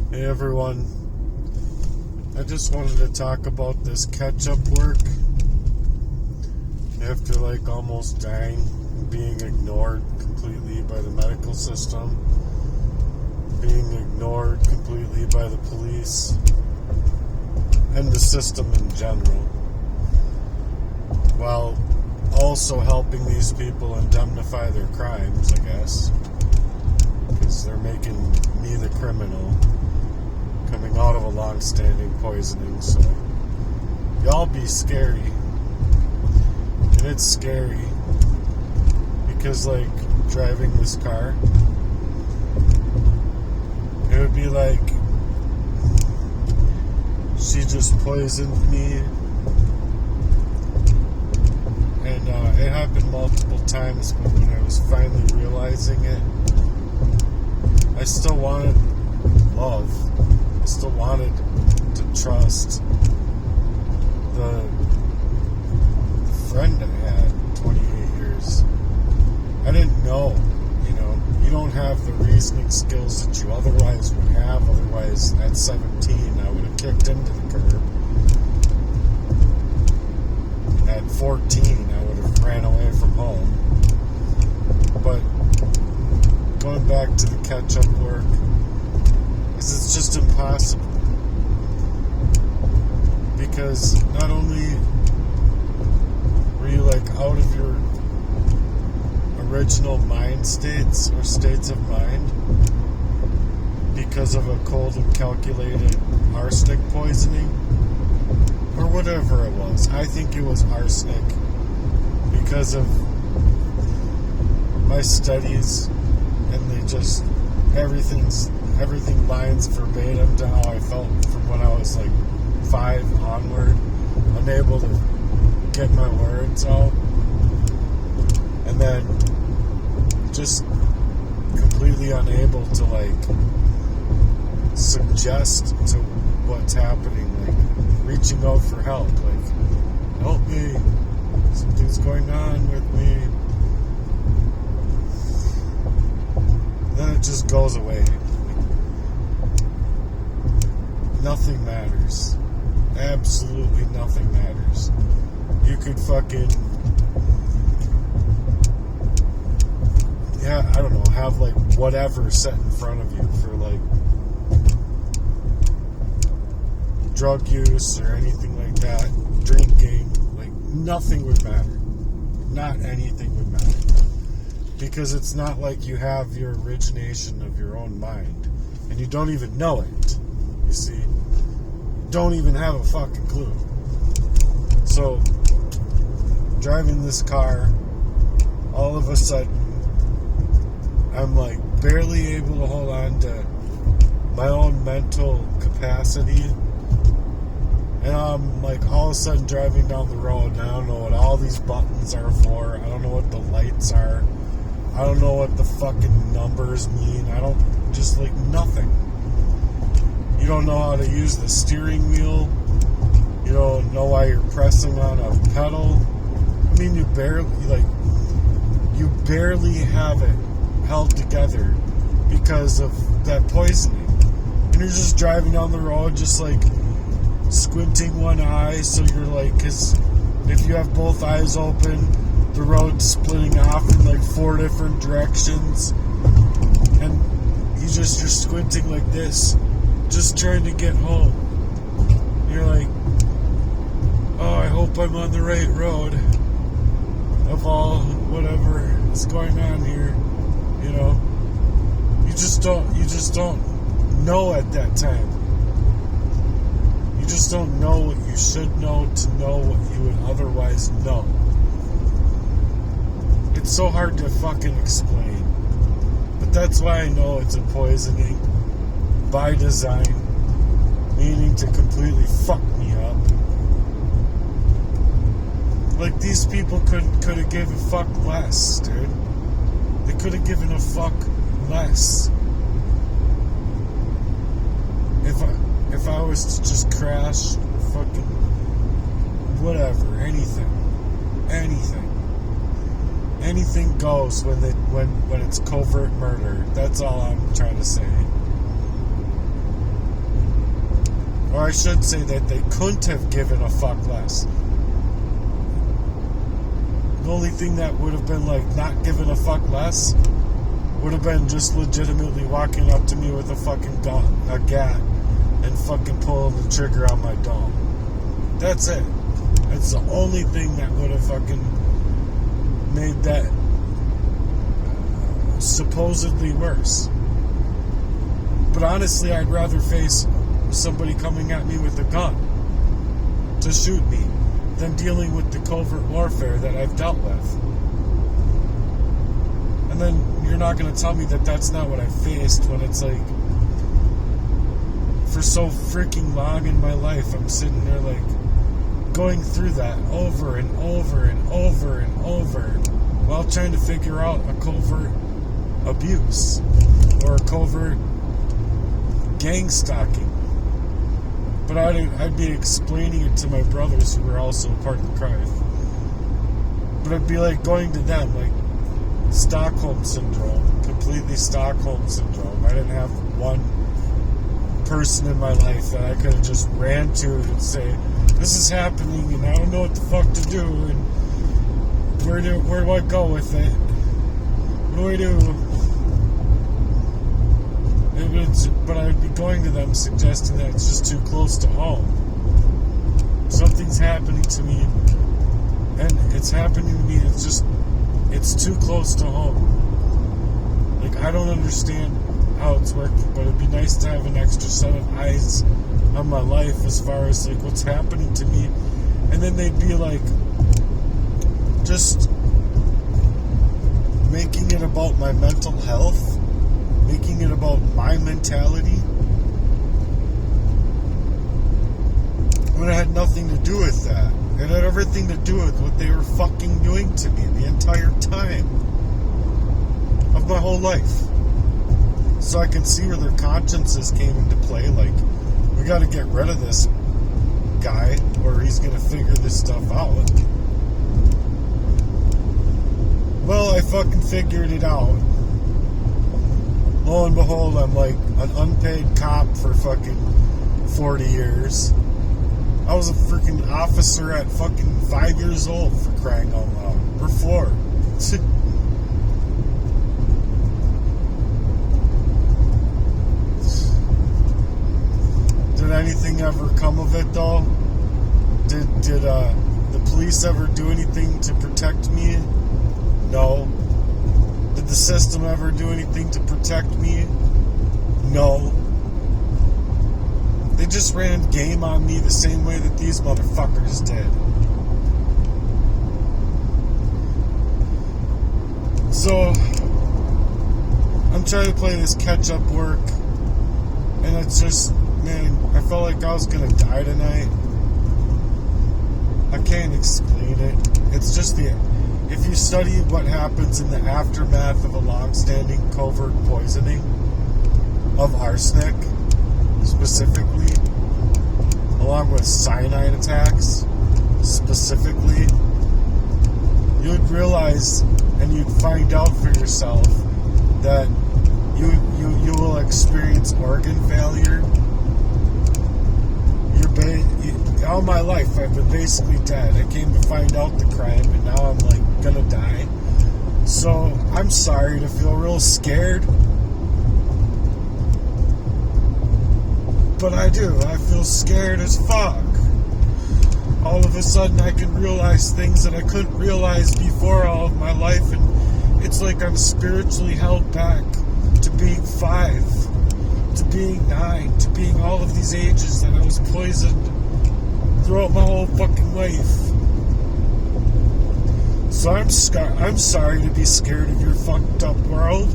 Hey everyone, I just wanted to talk about this catch-up work after like almost dying and being ignored completely by the medical system, being ignored completely by the police and the system in general, while also helping these people indemnify their crimes, I guess, because they're making me the criminal coming out of a long-standing poisoning. So y'all be scary, and it's scary because like driving this car, it would be like she just poisoned me, and it happened multiple times, but when I was finally realizing it, I still wanted love. I still wanted to trust the friend I had 28 years. I didn't know, you don't have the reasoning skills that you otherwise would have. Otherwise, at 17, I would have kicked into the curb. At 14, I would have ran away from home. But going back to the catch-up work, it's just impossible, because not only were you like out of your original mind states or states of mind because of a cold and calculated arsenic poisoning or whatever it was. I think it was arsenic because of my studies, and they just everything lines verbatim to how I felt from when I was like 5 onward, unable to get my words out, and then just completely unable to like suggest to what's happening, like reaching out for help, like help me, something's going on with me. And then it just goes away. Nothing matters. Absolutely nothing matters. You could fucking, I don't know, have like whatever set in front of you for like drug use or anything like that, drinking, like nothing would matter. Not anything would matter. Because it's not like you have your origination of your own mind, and you don't even know it. You see, don't even have a fucking clue. So, driving this car, all of a sudden, I'm like barely able to hold on to my own mental capacity, and I'm like all of a sudden driving down the road, and I don't know what all these buttons are for. I don't know what the lights are. I don't know what the fucking numbers mean. I don't, just like nothing. You don't know how to use the steering wheel. You don't know why you're pressing on a pedal. I mean, you barely have it held together because of that poisoning. And you're just driving down the road, just like squinting one eye, so you're like, because if you have both eyes open, the road's splitting off in like 4 different directions, and you're squinting like this, just trying to get home. You're like, oh, I hope I'm on the right road of all whatever is going on here. You just don't know at that time. You just don't know what you should know to know what you would otherwise know. It's so hard to fucking explain. But that's why I know it's a poisoning by design, meaning to completely fuck me up. Like, these people could have given a fuck less, dude. They could have given a fuck less. If I was to just crash, fucking whatever, anything goes when it's covert murder. That's all I'm trying to say. Or I should say that they couldn't have given a fuck less. The only thing that would have been like not giving a fuck less would have been just legitimately walking up to me with a fucking gun, a gat, and fucking pulling the trigger on my dome. That's it. It's the only thing that would have fucking made that supposedly worse. But honestly, I'd rather face somebody coming at me with a gun to shoot me than dealing with the covert warfare that I've dealt with. And then you're not going to tell me that that's not what I faced, when it's like, for so freaking long in my life, I'm sitting there like going through that over and over and over and over while trying to figure out a covert abuse or a covert gang stalking. But I'd be explaining it to my brothers who were also part of the crime. But it'd be like going to them, like Stockholm Syndrome, completely Stockholm Syndrome. I didn't have one person in my life that I could have just ran to and say, this is happening and I don't know what the fuck to do and where do I go with it? What do I do? But I'd be going to them suggesting that it's just too close to home. Something's happening to me, and it's happening to me, it's too close to home. Like, I don't understand how it's working, but it'd be nice to have an extra set of eyes on my life as far as, like, what's happening to me. And then they'd be like, just making it about my mental health, making it about my mentality, when it had nothing to do with that. It had everything to do with what they were fucking doing to me the entire time of my whole life. So I can see where their consciences came into play. Like, we got to get rid of this guy or he's going to figure this stuff out. Well, I fucking figured it out. Lo and behold, I'm like an unpaid cop for fucking 40 years. I was a freaking officer at fucking 5 years old, for crying out loud. Or 4. Did anything ever come of it, though? Did the police ever do anything to protect me? No. Did the system ever do anything to protect me? No. They just ran game on me the same way that these motherfuckers did. So, I'm trying to play this catch-up work, and it's just, man, I felt like I was gonna die tonight. I can't explain it. It's just if you study what happens in the aftermath of a long-standing covert poisoning of arsenic, specifically, along with cyanide attacks, specifically, you'd realize and you'd find out for yourself that you will experience organ failure. All my life I've been basically dead. I came to find out the crime and now I'm like gonna die. So I'm sorry to feel real scared, but I do. I feel scared as fuck. All of a sudden I can realize things that I couldn't realize before all of my life, and it's like I'm spiritually held back to being 5, to being 9, to being all of these ages that I was poisoned throughout my whole fucking life. So I'm sorry to be scared of your fucked up world.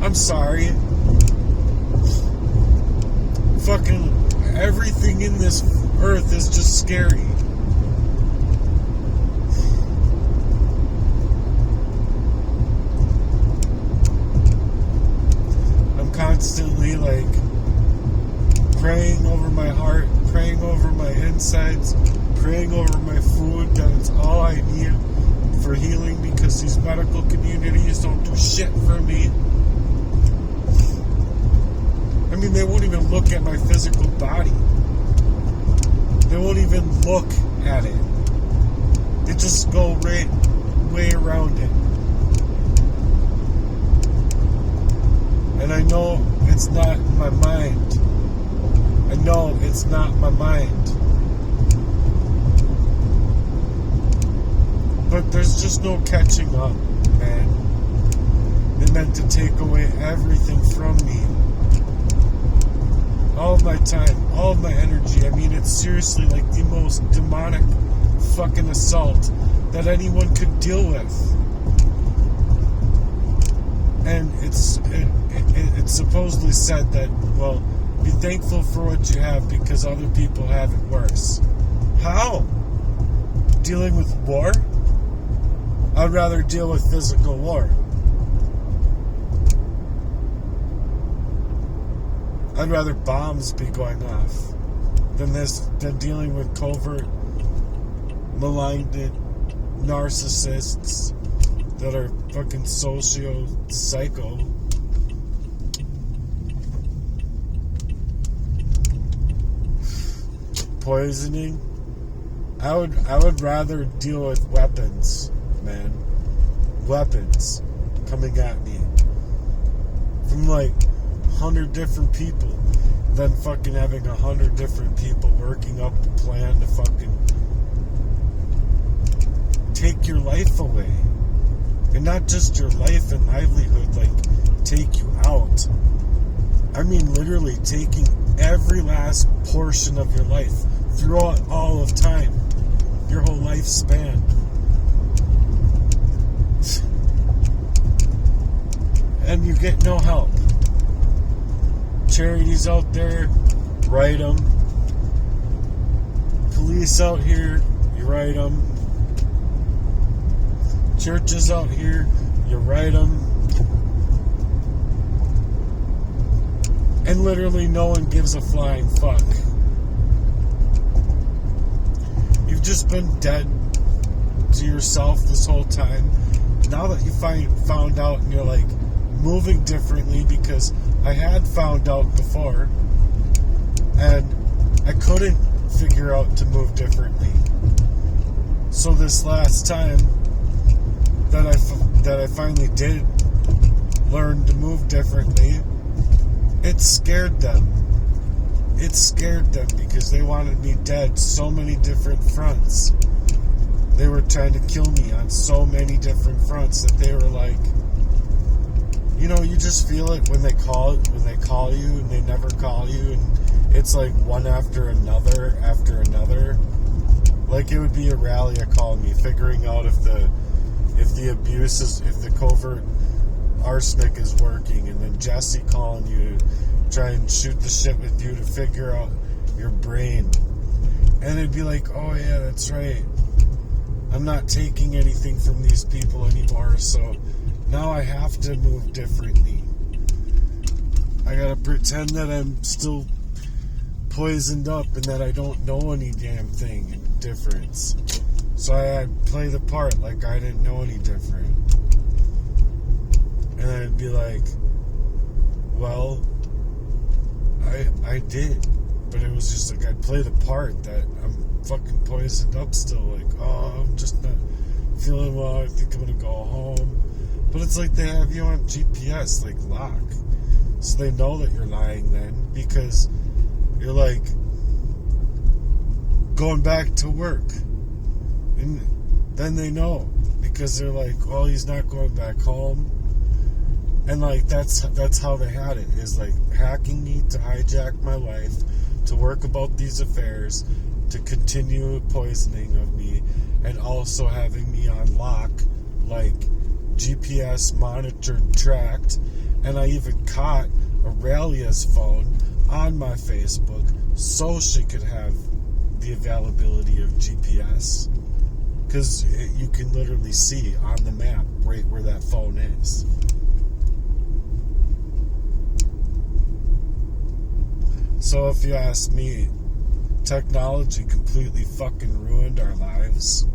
I'm sorry. Fucking everything in this earth is just scary. I'm constantly like praying over my heart, praying over my insides, praying over my food, that it's all I need for healing, because these medical communities don't do shit for me. I mean, they won't even look at my physical body. They won't even look at it. They just go right way around it. And I know it's not my mind. I know it's not my mind. But there's just no catching up, man. They meant to take away everything from me. All of my time, all of my energy. I mean, it's seriously like the most demonic fucking assault that anyone could deal with. And it's supposedly said that, well, be thankful for what you have because other people have it worse. How? Dealing with war? I'd rather deal with physical war. I'd rather bombs be going off than dealing with covert, maligned narcissists that are fucking psycho. Poisoning. I would rather deal with weapons, man. Weapons coming at me from like 100 different people than fucking having 100 different people working up a plan to fucking take your life away. And not just your life and livelihood, like take you out. I mean literally taking every last portion of your life throughout all of time, your whole lifespan. And you get no help. Charities out there, write them. Police out here, you write them. Churches out here, you write them. And literally no one gives a flying fuck. You've just been dead to yourself this whole time. Now that you found out and you're like moving differently, because I had found out before and I couldn't figure out to move differently. So this last time that I finally did learn to move differently, it scared them. It scared them because they wanted me dead so many different fronts. They were trying to kill me on so many different fronts that they were like, you know, you just feel it when they call you and they never call you, and it's like one after another. Like it would be Aurelia calling me, figuring out if the covert arsenic is working, and then Jesse calling you to try and shoot the shit with you to figure out your brain. And it'd be like, oh yeah, that's right. I'm not taking anything from these people anymore, so now I have to move differently. I gotta pretend that I'm still poisoned up and that I don't know any damn thing difference. So I'd play the part like I didn't know any different. And I'd be like, well, I did. But it was just like I'd play the part that I'm fucking poisoned up still. Like, oh, I'm just not feeling well. I think I'm gonna go home. But it's like they have you on GPS, like lock. So they know that you're lying then, because you're like going back to work. And then they know, because they're like, well, he's not going back home. And like that's how they had it, is like hacking me to hijack my life, to work about these affairs, to continue poisoning of me, and also having me on lock, like GPS monitored, tracked. And I even caught Aurelia's phone on my Facebook so she could have the availability of GPS, because you can literally see on the map right where that phone is. So if you ask me, technology completely fucking ruined our lives.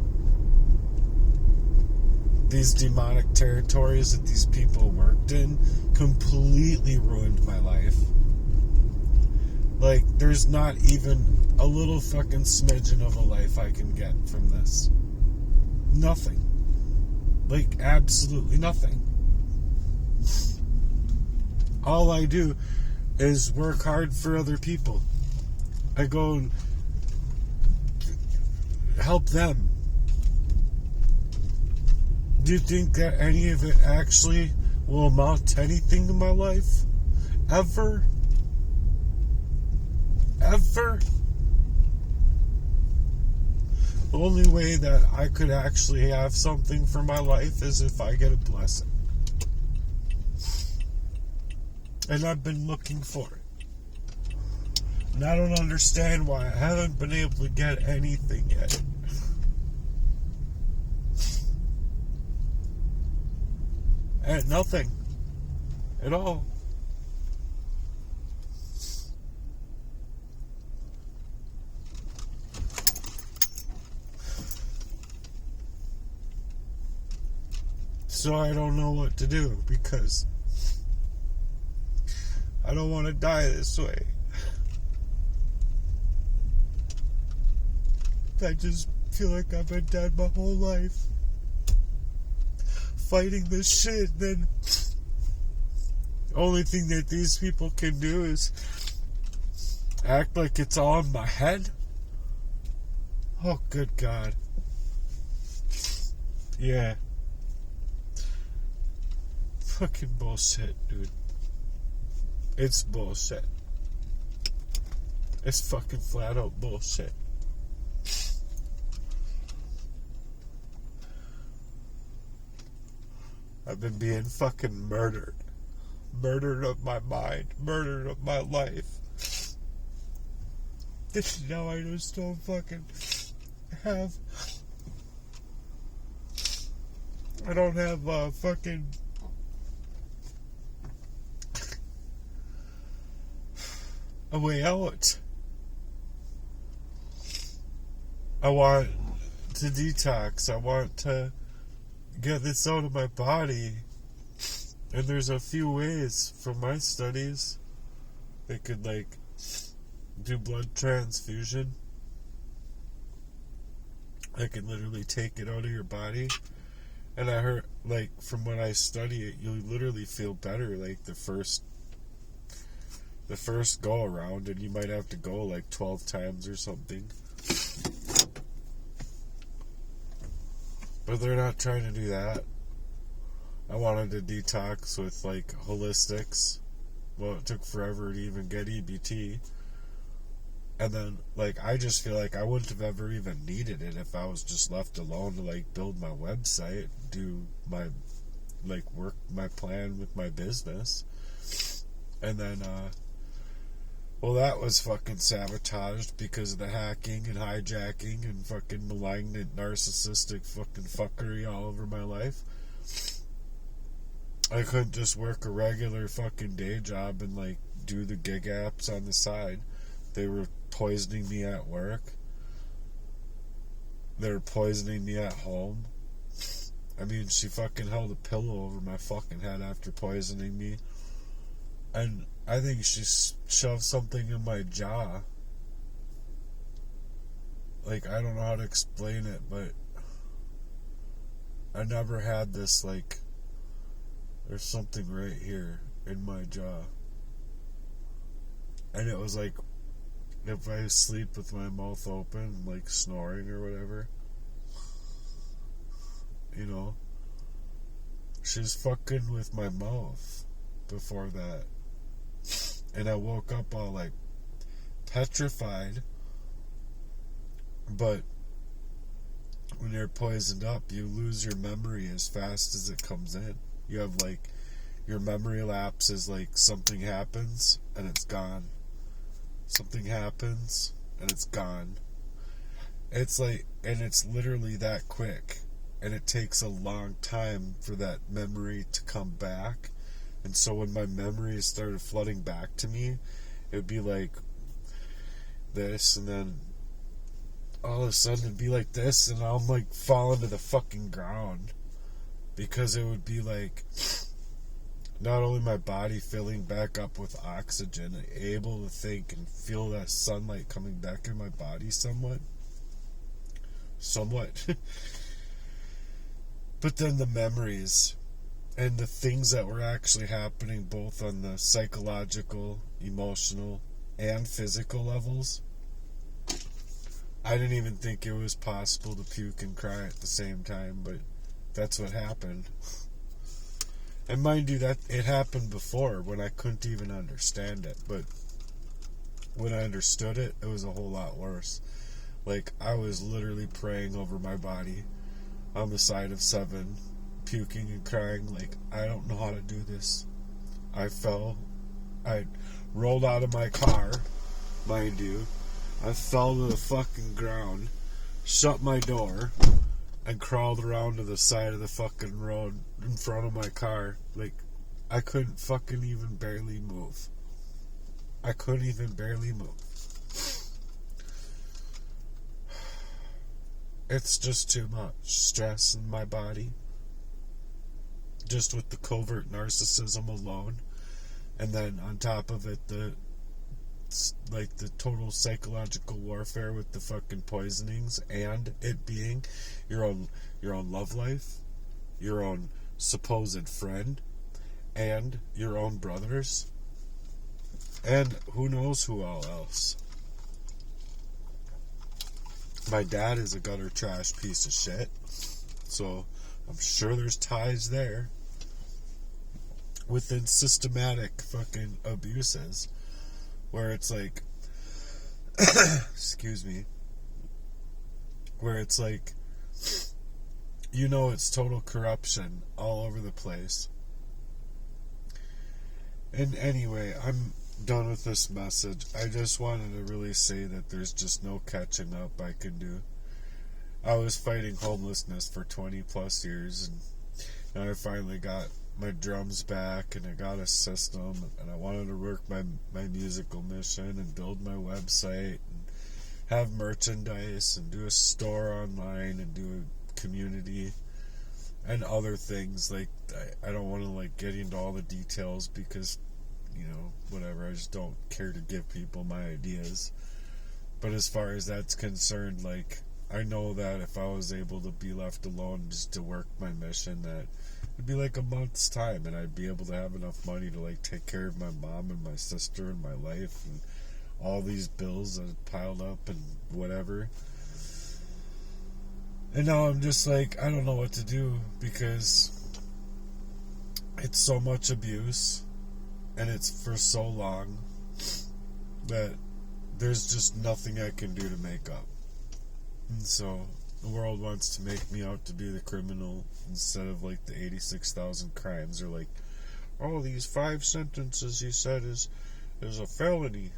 These demonic territories that these people worked in completely ruined my life. Like, there's not even a little fucking smidgen of a life I can get from this. Nothing. Like, absolutely nothing. All I do is work hard for other people. I go and help them. Do you think that any of it actually will amount to anything in my life? Ever? Ever? The only way that I could actually have something for my life is if I get a blessing. And I've been looking for it. And I don't understand why I haven't been able to get anything yet. And nothing. At all. So I don't know what to do, because I don't want to die this way. I just feel like I've been dead my whole life, fighting this shit. Then the only thing that these people can do is act like it's all in my head. Oh, good God. Yeah. Fucking bullshit, dude. It's bullshit. It's fucking flat out bullshit. I've been being fucking murdered. Murdered of my mind. Murdered of my life. Now I just don't fucking have... I don't have fucking... a way out. I want to detox. I want to get this out of my body. And there's a few ways from my studies. They could, like, do blood transfusion. I can literally take it out of your body. And I heard, like, from when I study it, you'll literally feel better, like, the first go around, and you might have to go like 12 times or something. But they're not trying to do that. I wanted to detox with like holistics. Well, it took forever to even get EBT. And then, like, I just feel like I wouldn't have ever even needed it if I was just left alone to, like, build my website, do my, like, work my plan with my business. And then, well, that was fucking sabotaged because of the hacking and hijacking and fucking malignant, narcissistic fucking fuckery all over my life. I couldn't just work a regular fucking day job and, like, do the gig apps on the side. They were poisoning me at work. They were poisoning me at home. I mean, she fucking held a pillow over my fucking head after poisoning me. And I think she shoved something in my jaw. Like, I don't know how to explain it, but I never had this, like, there's something right here in my jaw. And it was like, if I sleep with my mouth open, like snoring or whatever, you know, she's fucking with my mouth before that. And I woke up all like petrified. But when you're poisoned up, you lose your memory as fast as it comes in. You have like, your memory lapses, like something happens and it's gone. Something happens and it's gone. It's like, and it's literally that quick. And it takes a long time for that memory to come back. And so when my memories started flooding back to me, it would be like this, and then all of a sudden it'd be like this, and I'm like falling to the fucking ground. Because it would be like, not only my body filling back up with oxygen, able to think and feel that sunlight coming back in my body somewhat. But then the memories and the things that were actually happening both on the psychological, emotional, and physical levels, I didn't even think it was possible to puke and cry at the same time, but that's what happened. And mind you, that it happened before when I couldn't even understand it, but when I understood it, it was a whole lot worse. Like, I was literally praying over my body on the side of 7, puking and crying like, I don't know how to do this. I rolled out of my car, mind you. I fell to the fucking ground, shut my door, and crawled around to the side of the fucking road in front of my car. Like, I couldn't fucking even barely move. I couldn't even barely move. It's just too much stress in my body. Just with the covert narcissism alone. And then on top of it, the total psychological warfare with the fucking poisonings, and it being your own love life, your own supposed friend, and your own brothers, and who knows who all else. My dad is a gutter trash piece of shit, so I'm sure there's ties there within systematic fucking abuses where it's like excuse me, where it's like, you know, it's total corruption all over the place. And anyway, I'm done with this message. I just wanted to really say that there's just no catching up I can do. I was fighting homelessness for 20 plus years, and I finally got my drums back, and I got a system, and I wanted to work my musical mission and build my website and have merchandise and do a store online and do a community and other things. Like, I don't want to like get into all the details because, you know, whatever, I just don't care to give people my ideas. But as far as that's concerned, like, I know that if I was able to be left alone just to work my mission, that it'd be like a month's time, and I'd be able to have enough money to like take care of my mom and my sister and my life and all these bills that piled up and whatever. And now I'm just like, I don't know what to do, because it's so much abuse and it's for so long that there's just nothing I can do to make up. And so the world wants to make me out to be the criminal instead of like the 86,000 crimes. Or like, oh, these 5 sentences he said is a felony.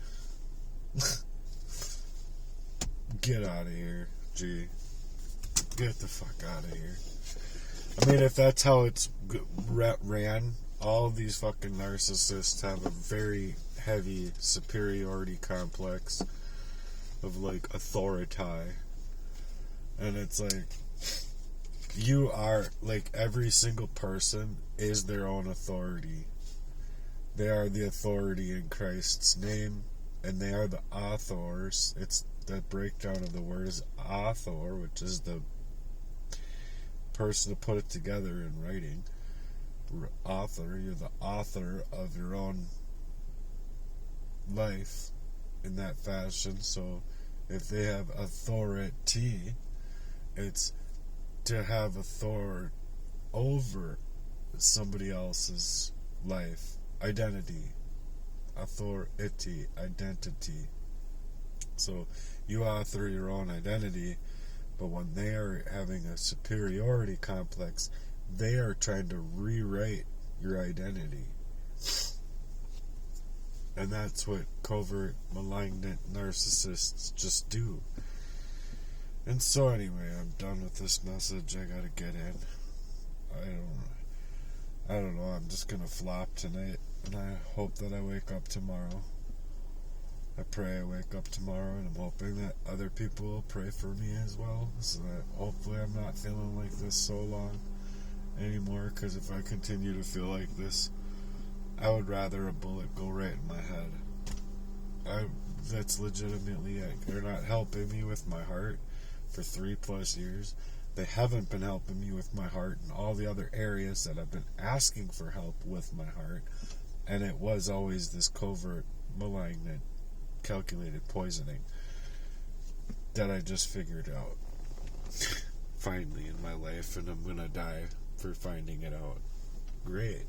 Get out of here, G. Get the fuck out of here. I mean, if that's how it's ran, all of these fucking narcissists have a very heavy superiority complex of like authority. And it's like, you are, like, every single person is their own authority. They are the authority in Christ's name, and they are the authors. It's the breakdown of the word is author, which is the person to put it together in writing. Author, you're the author of your own life in that fashion. So if they have authority, it's to have authority over somebody else's life. Identity. Authority. Identity. So you author your own identity, but when they are having a superiority complex, they are trying to rewrite your identity. And that's what covert, malignant narcissists just do. And so anyway, I'm done with this message. I gotta get in. I don't know. I'm just gonna flop tonight, and I hope that I wake up tomorrow. I pray I wake up tomorrow, and I'm hoping that other people will pray for me as well, so that hopefully I'm not feeling like this so long anymore, because if I continue to feel like this, I would rather a bullet go right in my head. That's legitimately it. They're not helping me with my heart for 3+ years. They haven't been helping me with my heart in all the other areas that I've been asking for help with my heart. And it was always this covert, malignant, calculated poisoning that I just figured out finally in my life, and I'm gonna die for finding it out. Great.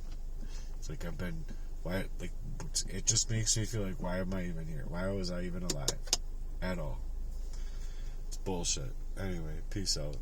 It's like I've been, why, like, it just makes me feel like, why am I even here? Why was I even alive at all? It's bullshit. Anyway, peace out.